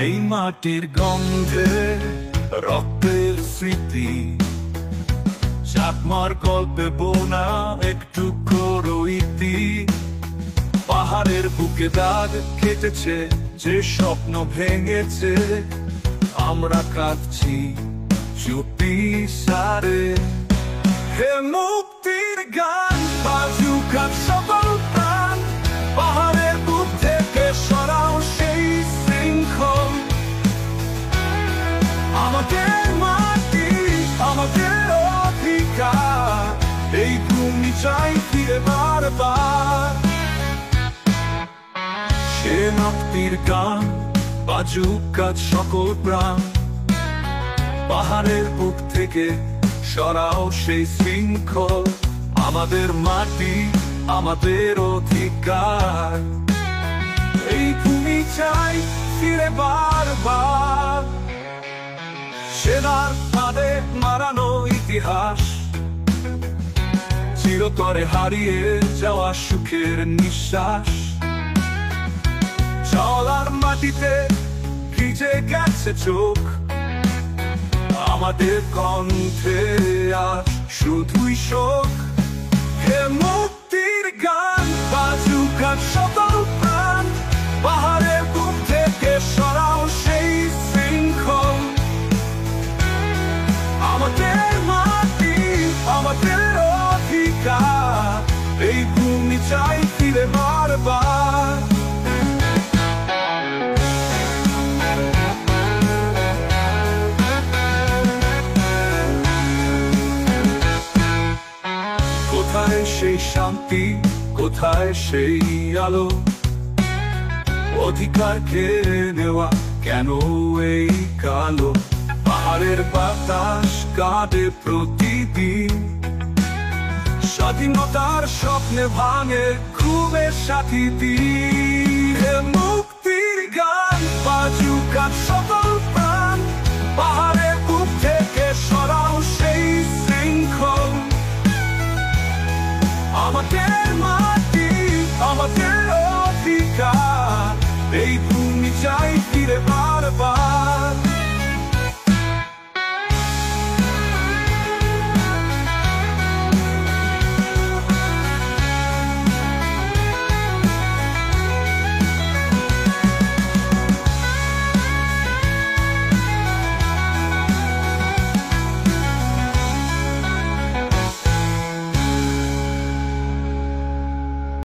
এই মাটির গন্ধে রক্তের স্মৃতি, চাকমার গল্পে বোনা একটু করো ইতি। পাহাড়ের বুকে দাগ কেটেছে, যে স্বপ্ন ভেঙেছে, আমরা কাঁদছি চুপি সারে। হে মুক্তির গান, বাজুক আজ সকল প্রাণ, পাহাড়ের বুক থেকে সরাও সেই শৃঙ্খল। আমাদের মাটি, আমাদের অধিকার, এই ভূমি চাই ফিরে বারবার। সে মুক্তির গান, বাজুক আজ সকল প্রাণ, পাহাড়ের বুক থেকে সরাও সেই শৃঙ্খল। আমাদের মাটি, আমাদের অধিকার, এই ভূমি চাই ফিরে বারবার। সেনার ফাঁদে মারানো ইতিহাস, চিরতরে হারিয়ে যাওয়া সুখের নিঃশ্বাস। চলার মাটিতে ভিজে গেছে চোখ, আমাদের কণ্ঠে আজ শুধুই শোক। হে মুক্তির গান, বাজুক আজ সকল প্রাণ, পাহাড়ের বুক থেকে সরাও সেই শৃঙ্খল। আমাদের মাটি, আমাদের অধিকার, এই ভূমি চাই ফিরে বারবার। কোথায় সেই শান্তি, কোথায় সেই আলো, অধিকার কেড়ে নেওয়া কেন এই কালো? পাহাড়ের বাতাস কাঁদে প্রতিদিন, স্বাধীনতার স্বপ্নে ভাঙে ঘুমের সাথী দিন।